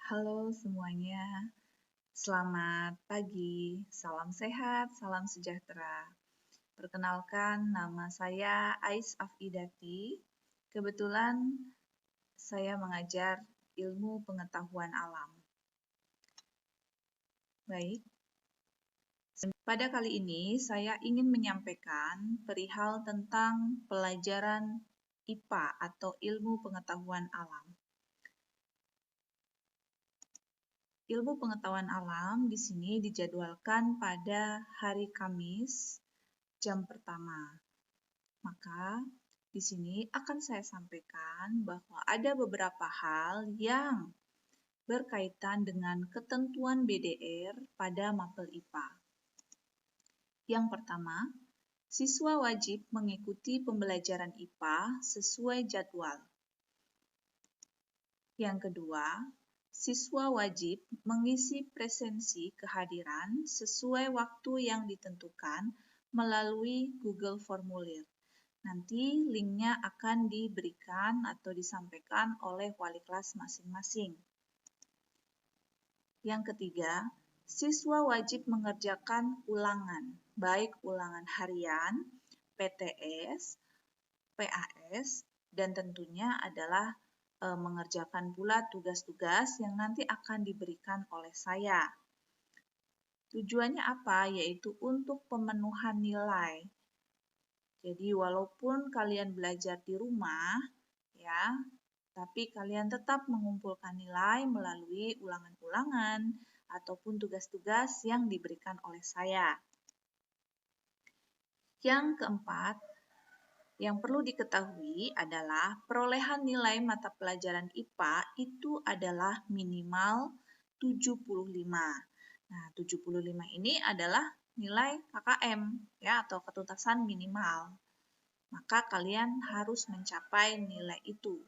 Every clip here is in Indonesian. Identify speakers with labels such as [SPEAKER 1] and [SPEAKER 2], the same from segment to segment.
[SPEAKER 1] Halo semuanya, selamat pagi, salam sehat, salam sejahtera. Perkenalkan, nama saya Ais Afidati. Kebetulan saya mengajar ilmu pengetahuan alam. Baik, pada kali ini saya ingin menyampaikan perihal tentang pelajaran IPA atau ilmu pengetahuan alam. Ilmu pengetahuan alam di sini dijadwalkan pada hari Kamis jam pertama. Maka di sini akan saya sampaikan bahwa ada beberapa hal yang berkaitan dengan ketentuan BDR pada mapel IPA. Yang pertama, siswa wajib mengikuti pembelajaran IPA sesuai jadwal. Yang kedua, siswa wajib mengisi presensi kehadiran sesuai waktu yang ditentukan melalui Google Formulir. Nanti linknya akan diberikan atau disampaikan oleh wali kelas masing-masing. Yang ketiga, siswa wajib mengerjakan ulangan, baik ulangan harian, PTS, PAS, dan tentunya adalah mengerjakan pula tugas-tugas yang nanti akan diberikan oleh saya. Tujuannya apa? Yaitu untuk pemenuhan nilai. Jadi walaupun kalian belajar di rumah, ya, tapi kalian tetap mengumpulkan nilai melalui ulangan-ulangan ataupun tugas-tugas yang diberikan oleh saya. Yang keempat, yang perlu diketahui adalah perolehan nilai mata pelajaran IPA itu adalah minimal 75. Nah, 75 ini adalah nilai KKM ya atau ketuntasan minimal. Maka kalian harus mencapai nilai itu.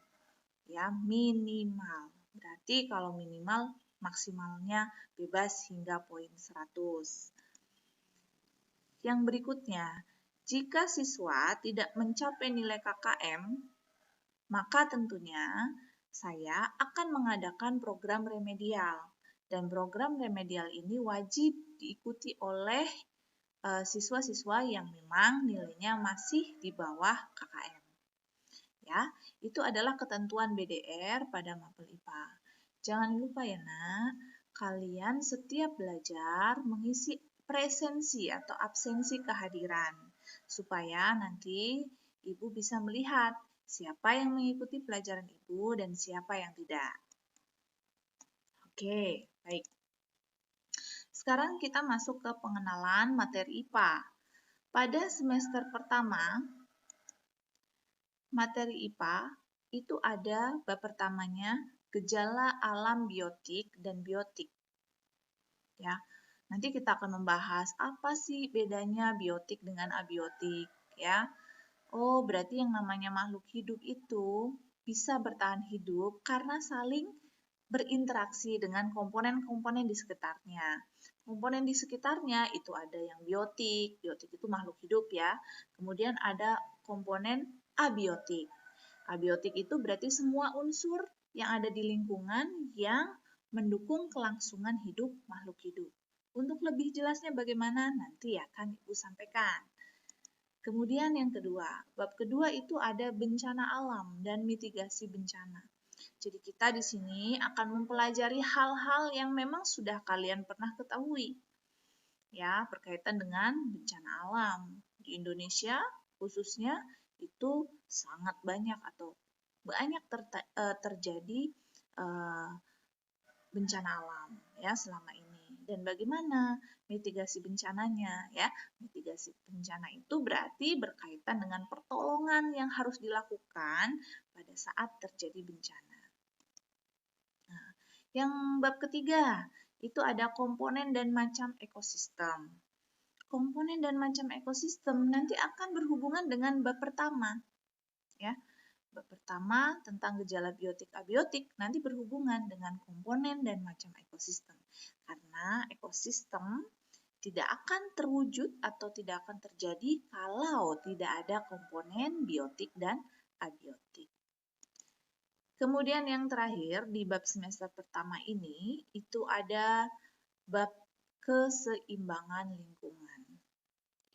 [SPEAKER 1] Ya, minimal. Berarti kalau minimal maksimalnya bebas hingga poin 100. Yang berikutnya, jika siswa tidak mencapai nilai KKM, maka tentunya saya akan mengadakan program remedial. Dan program remedial ini wajib diikuti oleh siswa-siswa yang memang nilainya masih di bawah KKM. Ya, itu adalah ketentuan BDR pada mapel IPA. Jangan lupa ya nak, kalian setiap belajar mengisi presensi atau absensi kehadiran, supaya nanti Ibu bisa melihat siapa yang mengikuti pelajaran Ibu dan siapa yang tidak. Oke, baik. Sekarang kita masuk ke pengenalan materi IPA. Pada semester pertama, materi IPA itu ada bab pertamanya gejala alam biotik dan biotik. Ya. Nanti kita akan membahas apa sih bedanya biotik dengan abiotik, ya. Oh, berarti yang namanya makhluk hidup itu bisa bertahan hidup karena saling berinteraksi dengan komponen-komponen di sekitarnya. Komponen di sekitarnya itu ada yang biotik itu makhluk hidup ya. Kemudian ada komponen abiotik. Abiotik itu berarti semua unsur yang ada di lingkungan yang mendukung kelangsungan hidup makhluk hidup. Untuk lebih jelasnya bagaimana nanti akan Ibu sampaikan. Kemudian yang kedua, bab kedua itu ada bencana alam dan mitigasi bencana. Jadi kita di sini akan mempelajari hal-hal yang memang sudah kalian pernah ketahui. Ya, berkaitan dengan bencana alam. Di Indonesia khususnya itu sangat banyak atau banyak terjadi bencana alam ya selama ini. Dan bagaimana mitigasi bencananya ya? Mitigasi bencana itu berarti berkaitan dengan pertolongan yang harus dilakukan pada saat terjadi bencana. Nah, yang bab ketiga itu ada komponen dan macam ekosistem. Komponen dan macam ekosistem nanti akan berhubungan dengan bab pertama. Ya. Bab pertama tentang gejala biotik abiotik nanti berhubungan dengan komponen dan macam ekosistem. Karena ekosistem tidak akan terwujud atau tidak akan terjadi kalau tidak ada komponen biotik dan abiotik. Kemudian yang terakhir di bab semester pertama ini itu ada bab keseimbangan lingkungan.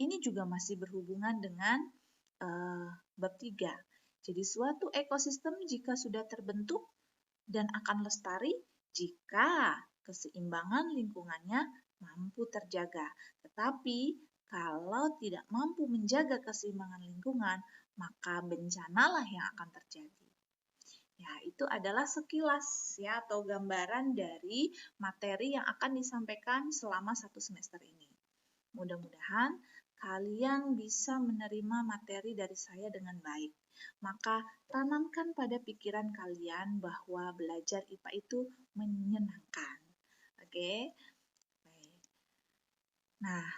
[SPEAKER 1] Ini juga masih berhubungan dengan bab 3. Jadi suatu ekosistem jika sudah terbentuk dan akan lestari jika keseimbangan lingkungannya mampu terjaga. Tetapi kalau tidak mampu menjaga keseimbangan lingkungan, maka bencanalah yang akan terjadi. Ya, itu adalah sekilas ya atau gambaran dari materi yang akan disampaikan selama 1 semester ini. Mudah-mudahan kalian bisa menerima materi dari saya dengan baik. Maka tanamkan pada pikiran kalian bahwa belajar IPA itu menyenangkan. Oke? Baik. Nah,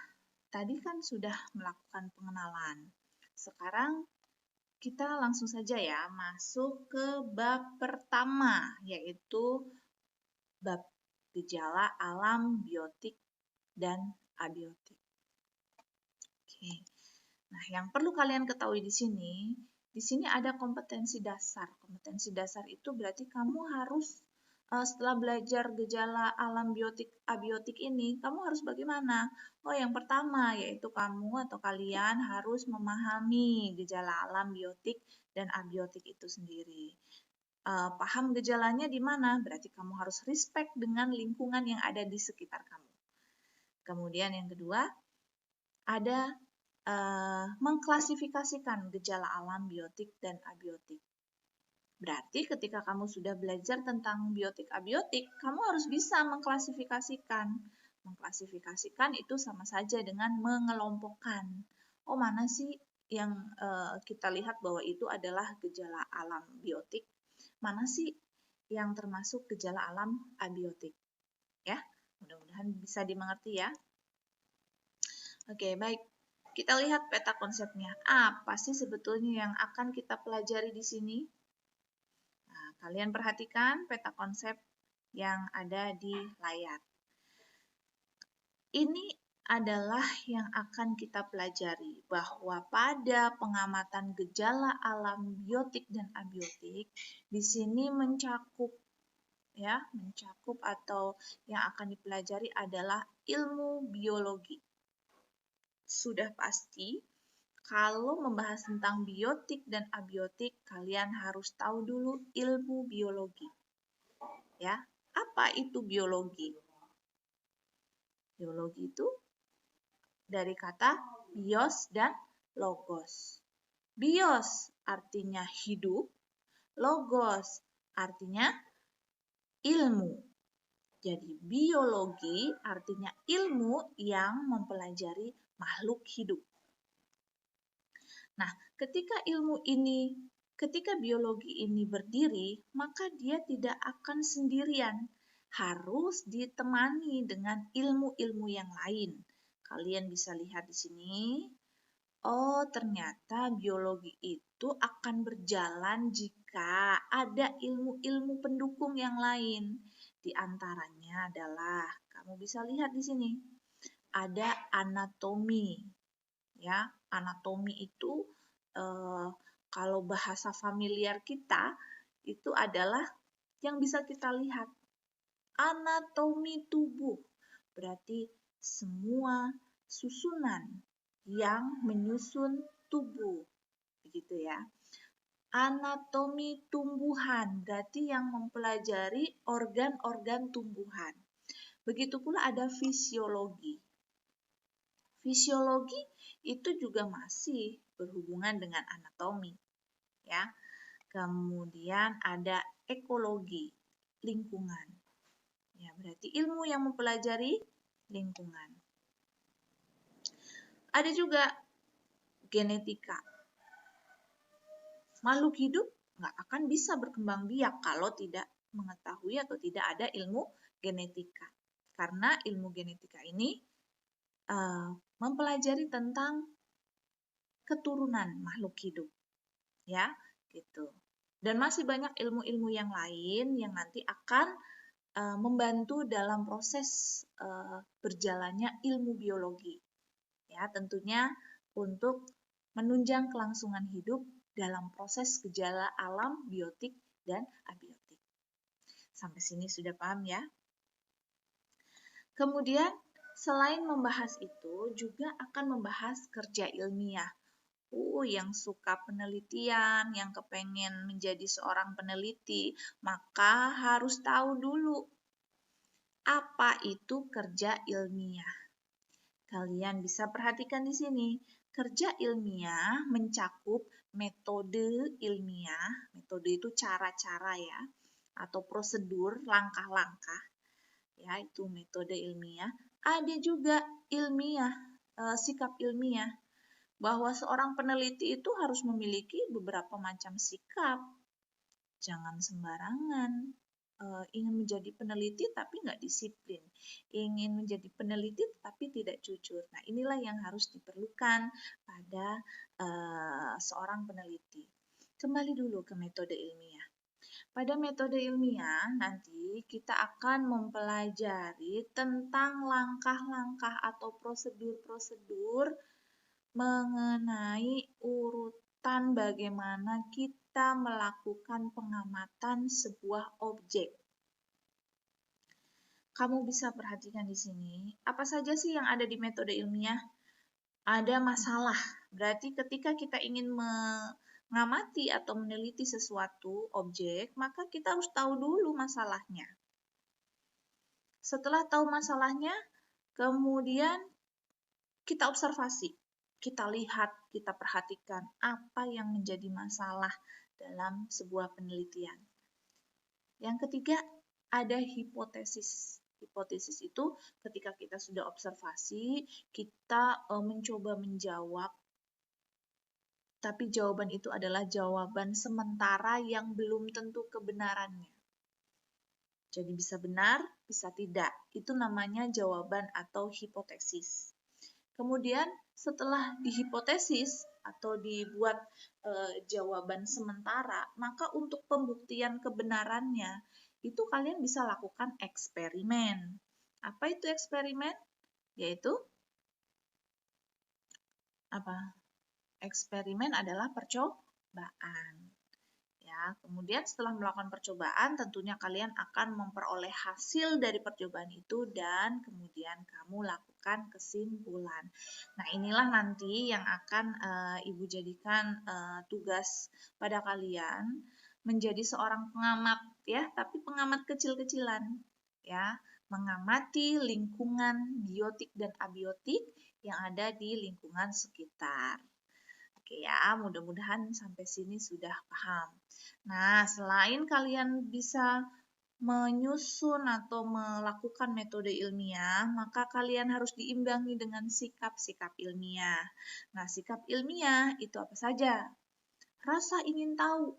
[SPEAKER 1] tadi kan sudah melakukan pengenalan. Sekarang kita langsung saja ya masuk ke bab pertama, yaitu bab gejala alam biotik dan abiotik. Oke. Nah, yang perlu kalian ketahui di sini ada kompetensi dasar. Kompetensi dasar itu berarti kamu harus setelah belajar gejala alam biotik abiotik ini, kamu harus bagaimana? Oh, yang pertama yaitu kamu atau kalian harus memahami gejala alam biotik dan abiotik itu sendiri. Paham gejalanya di mana? Berarti kamu harus respect dengan lingkungan yang ada di sekitar kamu. Kemudian yang kedua, ada mengklasifikasikan gejala alam biotik dan abiotik. Berarti ketika kamu sudah belajar tentang biotik abiotik, kamu harus bisa mengklasifikasikan. Mengklasifikasikan itu sama saja dengan mengelompokkan. Oh, mana sih yang kita lihat bahwa itu adalah gejala alam biotik? Mana sih yang termasuk gejala alam abiotik? Ya, mudah-mudahan bisa dimengerti ya. Oke, baik. Kita lihat peta konsepnya. Apa sih sebetulnya yang akan kita pelajari di sini? Nah, kalian perhatikan peta konsep yang ada di layar. Ini adalah yang akan kita pelajari, bahwa pada pengamatan gejala alam biotik dan abiotik, di sini mencakup atau yang akan dipelajari adalah ilmu biologi. Sudah pasti, kalau membahas tentang biotik dan abiotik, kalian harus tahu dulu ilmu biologi. Ya, apa itu biologi? Biologi itu dari kata bios dan logos. Bios artinya hidup, logos artinya ilmu. Jadi biologi artinya ilmu yang mempelajari makhluk hidup. Nah, ketika biologi ini berdiri, maka dia tidak akan sendirian. Harus ditemani dengan ilmu-ilmu yang lain. Kalian bisa lihat di sini. Oh, ternyata biologi itu akan berjalan jika ada ilmu-ilmu pendukung yang lain. Di antaranya adalah, kamu bisa lihat di sini, ada anatomi. Ya, anatomi itu kalau bahasa familiar kita itu adalah yang bisa kita lihat. Anatomi tubuh berarti semua susunan yang menyusun tubuh, begitu ya. Anatomi tumbuhan berarti yang mempelajari organ-organ tumbuhan. Begitu pula ada fisiologi. Fisiologi itu juga masih berhubungan dengan anatomi, ya. Kemudian ada ekologi, lingkungan. Ya, berarti ilmu yang mempelajari lingkungan. Ada juga genetika. Makhluk hidup nggak akan bisa berkembang biak kalau tidak mengetahui atau tidak ada ilmu genetika. Karena ilmu genetika ini mempelajari tentang keturunan makhluk hidup, ya, gitu. Dan masih banyak ilmu-ilmu yang lain yang nanti akan membantu dalam proses berjalannya ilmu biologi, ya, tentunya untuk menunjang kelangsungan hidup dalam proses gejala alam biotik dan abiotik. Sampai sini sudah paham ya? Kemudian, selain membahas itu, juga akan membahas kerja ilmiah. Yang suka penelitian, yang kepengen menjadi seorang peneliti, maka harus tahu dulu apa itu kerja ilmiah. Kalian bisa perhatikan di sini, kerja ilmiah mencakup metode ilmiah, metode itu cara-cara ya, atau prosedur, langkah-langkah, ya itu metode ilmiah. Ada juga ilmiah, sikap ilmiah, bahwa seorang peneliti itu harus memiliki beberapa macam sikap. Jangan sembarangan. Ingin menjadi peneliti tapi nggak disiplin. Ingin menjadi peneliti tapi tidak jujur. Nah, inilah yang harus diperlukan pada seorang peneliti. Kembali dulu ke metode ilmiah. Pada metode ilmiah, nanti kita akan mempelajari tentang langkah-langkah atau prosedur-prosedur mengenai urutan bagaimana kita melakukan pengamatan sebuah objek. Kamu bisa perhatikan di sini, apa saja sih yang ada di metode ilmiah? Ada masalah, berarti ketika kita ingin mengamati atau meneliti sesuatu objek, maka kita harus tahu dulu masalahnya. Setelah tahu masalahnya, kemudian kita observasi. Kita lihat, kita perhatikan apa yang menjadi masalah dalam sebuah penelitian. Yang ketiga, ada hipotesis. Hipotesis itu ketika kita sudah observasi, kita mencoba menjawab, tapi jawaban itu adalah jawaban sementara yang belum tentu kebenarannya. Jadi bisa benar, bisa tidak. Itu namanya jawaban atau hipotesis. Kemudian setelah dihipotesis atau dibuat jawaban sementara, maka untuk pembuktian kebenarannya itu kalian bisa lakukan eksperimen. Apa itu eksperimen? Yaitu apa? Eksperimen adalah percobaan. Ya, kemudian setelah melakukan percobaan, tentunya kalian akan memperoleh hasil dari percobaan itu dan kemudian kamu lakukan kesimpulan. Nah, inilah nanti yang akan Ibu jadikan tugas pada kalian menjadi seorang pengamat ya, tapi pengamat kecil-kecilan ya, mengamati lingkungan biotik dan abiotik yang ada di lingkungan sekitar. Oke ya, mudah-mudahan sampai sini sudah paham. Nah, selain kalian bisa menyusun atau melakukan metode ilmiah, maka kalian harus diimbangi dengan sikap-sikap ilmiah. Nah, sikap ilmiah itu apa saja? Rasa ingin tahu.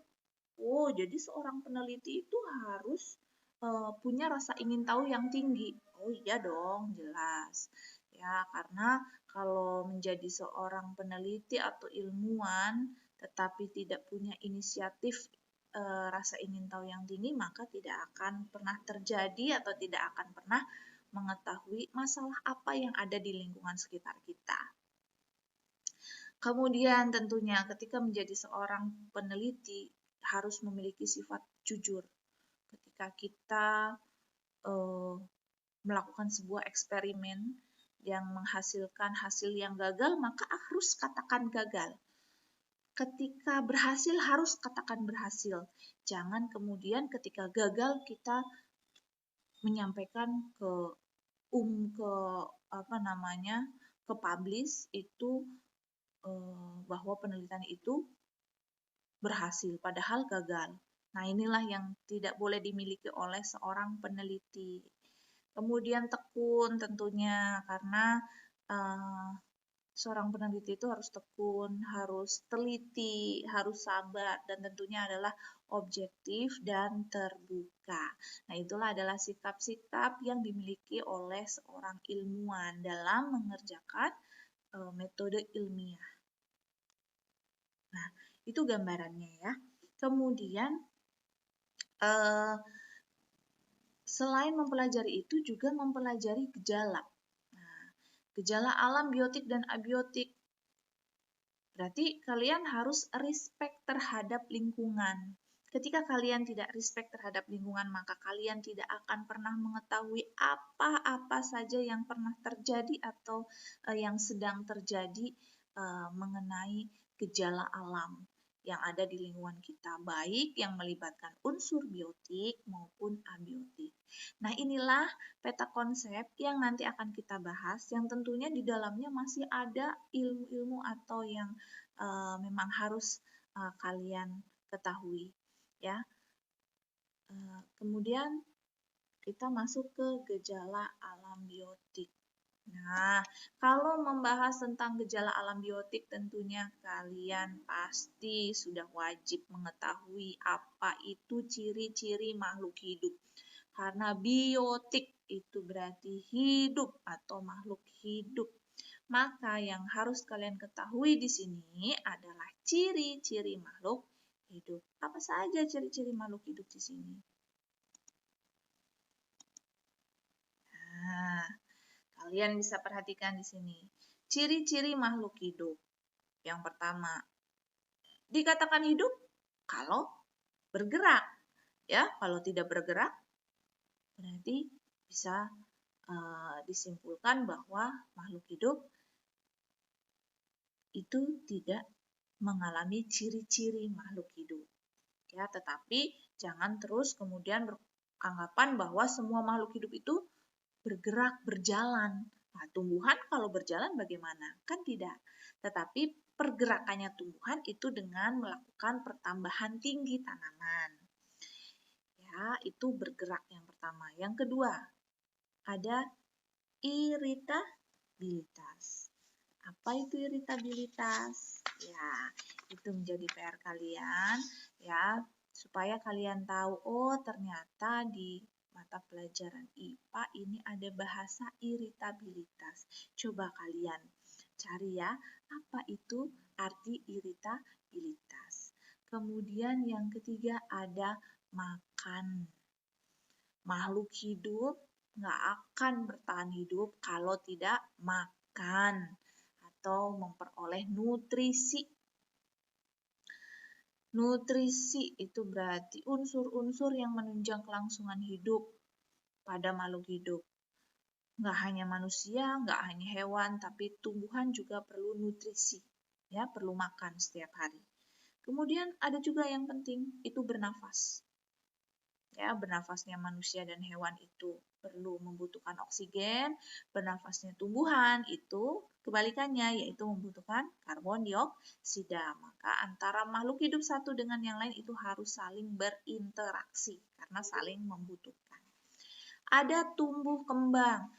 [SPEAKER 1] Jadi seorang peneliti itu harus punya rasa ingin tahu yang tinggi. Oh iya dong, jelas. Ya, karena kalau menjadi seorang peneliti atau ilmuwan tetapi tidak punya inisiatif rasa ingin tahu yang tinggi, maka tidak akan pernah terjadi atau tidak akan pernah mengetahui masalah apa yang ada di lingkungan sekitar kita. Kemudian tentunya ketika menjadi seorang peneliti harus memiliki sifat jujur. Ketika kita melakukan sebuah eksperimen yang menghasilkan hasil yang gagal, maka harus katakan gagal. Ketika berhasil harus katakan berhasil. Jangan kemudian ketika gagal kita menyampaikan ke publish itu bahwa penelitian itu berhasil padahal gagal. Nah, inilah yang tidak boleh dimiliki oleh seorang peneliti. Kemudian tekun tentunya, karena seorang peneliti itu harus tekun, harus teliti, harus sabar, dan tentunya adalah objektif dan terbuka. Nah, itulah adalah sikap-sikap yang dimiliki oleh seorang ilmuwan dalam mengerjakan metode ilmiah. Nah, itu gambarannya ya. Kemudian, selain mempelajari itu juga mempelajari gejala. Nah, gejala alam biotik dan abiotik. Berarti kalian harus respect terhadap lingkungan. Ketika kalian tidak respect terhadap lingkungan, maka kalian tidak akan pernah mengetahui apa-apa saja yang pernah terjadi atau yang sedang terjadi mengenai gejala alam yang ada di lingkungan kita, baik yang melibatkan unsur biotik maupun abiotik. Nah, inilah peta konsep yang nanti akan kita bahas, yang tentunya di dalamnya masih ada ilmu-ilmu atau yang memang harus kalian ketahui. Ya, kemudian kita masuk ke gejala alam biotik. Nah, kalau membahas tentang gejala alam biotik, tentunya kalian pasti sudah wajib mengetahui apa itu ciri-ciri makhluk hidup. Karena biotik itu berarti hidup atau makhluk hidup. Maka yang harus kalian ketahui di sini adalah ciri-ciri makhluk hidup. Apa saja ciri-ciri makhluk hidup di sini? Nah, kalian bisa perhatikan di sini. Ciri-ciri makhluk hidup. Yang pertama, dikatakan hidup kalau bergerak. Ya, kalau tidak bergerak berarti bisa disimpulkan bahwa makhluk hidup itu tidak mengalami ciri-ciri makhluk hidup. Ya, tetapi jangan terus kemudian beranggapan bahwa semua makhluk hidup itu bergerak, berjalan. Nah, tumbuhan kalau berjalan bagaimana? Kan tidak. Tetapi pergerakannya tumbuhan itu dengan melakukan pertambahan tinggi tanaman. Ya, itu bergerak yang pertama. Yang kedua, ada iritabilitas. Apa itu iritabilitas? Ya, itu menjadi PR kalian ya, supaya kalian tahu, oh ternyata di mata pelajaran IPA ini ada bahasa iritabilitas. Coba kalian cari ya, apa itu arti iritabilitas. Kemudian yang ketiga ada makan. Makhluk hidup nggak akan bertahan hidup kalau tidak makan atau memperoleh nutrisi. Nutrisi itu berarti unsur-unsur yang menunjang kelangsungan hidup pada makhluk hidup. Nggak hanya manusia, nggak hanya hewan, tapi tumbuhan juga perlu nutrisi. Ya, perlu makan setiap hari. Kemudian ada juga yang penting, itu bernafas. Ya, bernafasnya manusia dan hewan itu perlu membutuhkan oksigen, bernafasnya tumbuhan itu kebalikannya, yaitu membutuhkan karbon dioksida. Maka antara makhluk hidup satu dengan yang lain itu harus saling berinteraksi karena saling membutuhkan. Ada tumbuh kembang.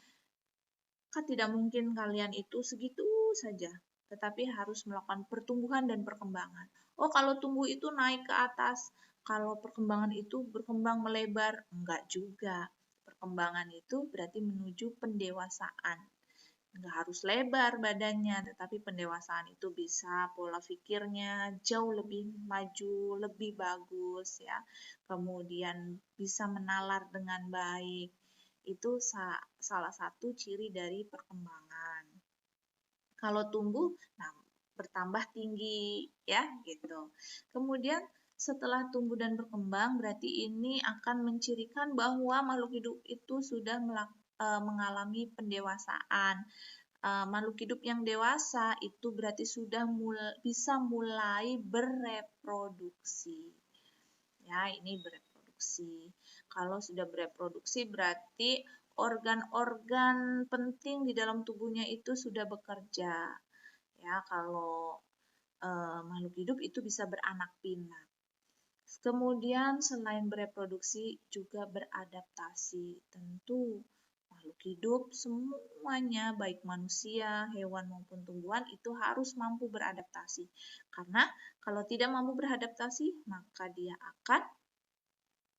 [SPEAKER 1] Kan tidak mungkin kalian itu segitu saja, tetapi harus melakukan pertumbuhan dan perkembangan. Oh, kalau tumbuh itu naik ke atas, kalau perkembangan itu berkembang melebar, enggak juga. Perkembangan itu berarti menuju pendewasaan. Enggak harus lebar badannya, tetapi pendewasaan itu bisa pola pikirnya jauh lebih maju, lebih bagus ya. Kemudian bisa menalar dengan baik. Itu salah satu ciri dari perkembangan. Kalau tumbuh, nah bertambah tinggi ya gitu. Kemudian setelah tumbuh dan berkembang, berarti ini akan mencirikan bahwa makhluk hidup itu sudah mengalami pendewasaan. Makhluk hidup yang dewasa itu berarti sudah bisa mulai bereproduksi. Ya, ini bereproduksi. Kalau sudah bereproduksi berarti organ-organ penting di dalam tubuhnya itu sudah bekerja. Ya, kalau makhluk hidup itu bisa beranak pinak. Kemudian selain bereproduksi juga beradaptasi. Tentu makhluk hidup semuanya baik manusia, hewan maupun tumbuhan itu harus mampu beradaptasi. Karena kalau tidak mampu beradaptasi, maka dia akan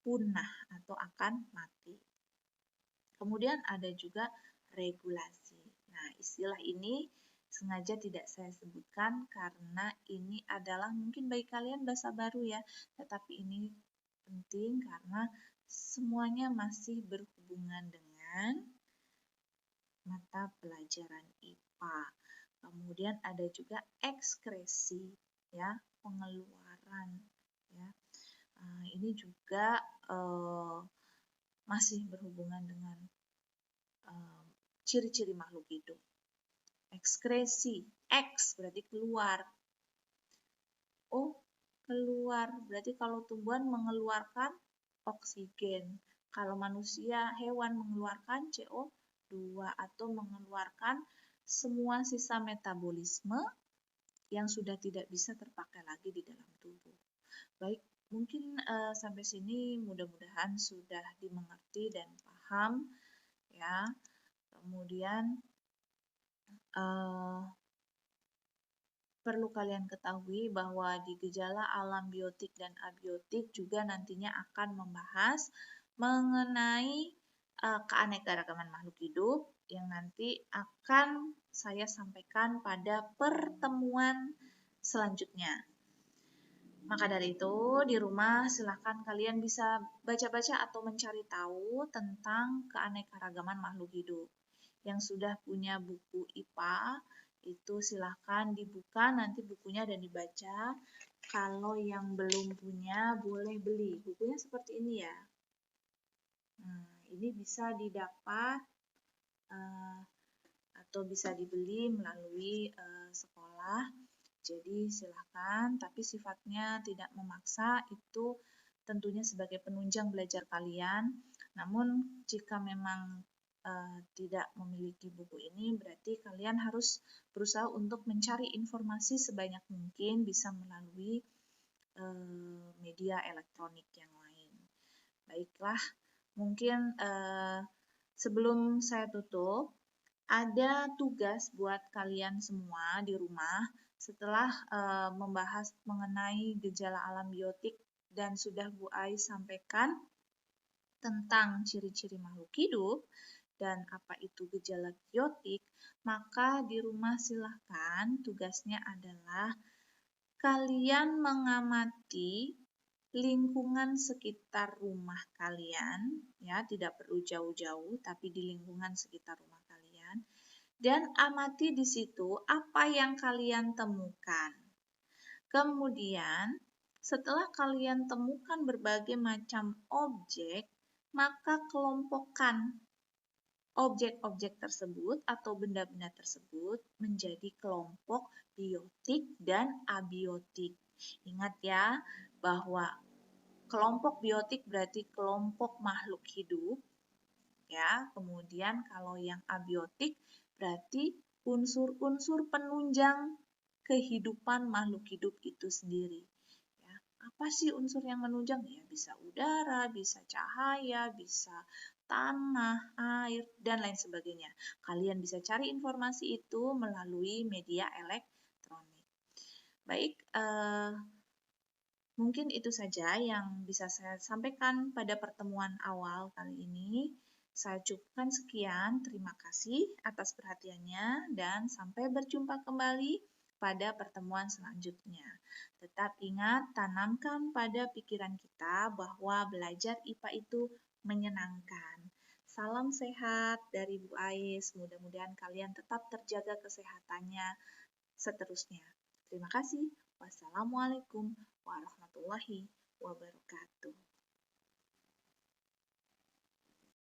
[SPEAKER 1] punah atau akan mati. Kemudian ada juga regulasi. Nah, istilah ini sengaja tidak saya sebutkan karena ini adalah mungkin bagi kalian bahasa baru ya, tetapi ini penting karena semuanya masih berhubungan dengan mata pelajaran IPA. Kemudian ada juga ekskresi ya, pengeluaran ya. Ini juga masih berhubungan dengan ciri-ciri makhluk hidup. Ekskresi, X berarti keluar. Oh, keluar berarti kalau tumbuhan mengeluarkan oksigen. Kalau manusia, hewan mengeluarkan CO2 atau mengeluarkan semua sisa metabolisme yang sudah tidak bisa terpakai lagi di dalam tubuh. Baik, mungkin sampai sini mudah-mudahan sudah dimengerti dan paham ya. Kemudian perlu kalian ketahui bahwa di gejala alam biotik dan abiotik juga nantinya akan membahas mengenai keanekaragaman makhluk hidup yang nanti akan saya sampaikan pada pertemuan selanjutnya. Maka dari itu, di rumah silahkan kalian bisa baca-baca atau mencari tahu tentang keanekaragaman makhluk hidup. Yang sudah punya buku IPA, itu silahkan dibuka nanti bukunya dan dibaca. Kalau yang belum punya, boleh beli. Bukunya seperti ini ya. Ini bisa didapat atau bisa dibeli melalui sekolah. Jadi silahkan, tapi sifatnya tidak memaksa, itu tentunya sebagai penunjang belajar kalian. Namun jika memang tidak memiliki buku ini, berarti kalian harus berusaha untuk mencari informasi sebanyak mungkin bisa melalui media elektronik yang lain. Baiklah, mungkin sebelum saya tutup, ada tugas buat kalian semua di rumah. Setelah membahas mengenai gejala alam biotik dan sudah Bu Ai sampaikan tentang ciri-ciri makhluk hidup dan apa itu gejala biotik, maka di rumah silahkan tugasnya adalah kalian mengamati lingkungan sekitar rumah kalian, ya tidak perlu jauh-jauh, tapi di lingkungan sekitar rumah kalian, dan amati di situ apa yang kalian temukan. Kemudian, setelah kalian temukan berbagai macam objek, maka kelompokkan objek-objek tersebut atau benda-benda tersebut menjadi kelompok biotik dan abiotik. Ingat ya, bahwa kelompok biotik berarti kelompok makhluk hidup, ya. Kemudian kalau yang abiotik berarti unsur-unsur penunjang kehidupan makhluk hidup itu sendiri. Ya, apa sih unsur yang menunjang? Ya, bisa udara, bisa cahaya, bisa tanah, air, dan lain sebagainya. Kalian bisa cari informasi itu melalui media elektronik. Baik, mungkin itu saja yang bisa saya sampaikan pada pertemuan awal kali ini. Saya cukupkan sekian, terima kasih atas perhatiannya dan sampai berjumpa kembali pada pertemuan selanjutnya. Tetap ingat, tanamkan pada pikiran kita bahwa belajar IPA itu menyenangkan. Salam sehat dari Bu Ais, mudah-mudahan kalian tetap terjaga kesehatannya seterusnya. Terima kasih. Wassalamualaikum warahmatullahi wabarakatuh.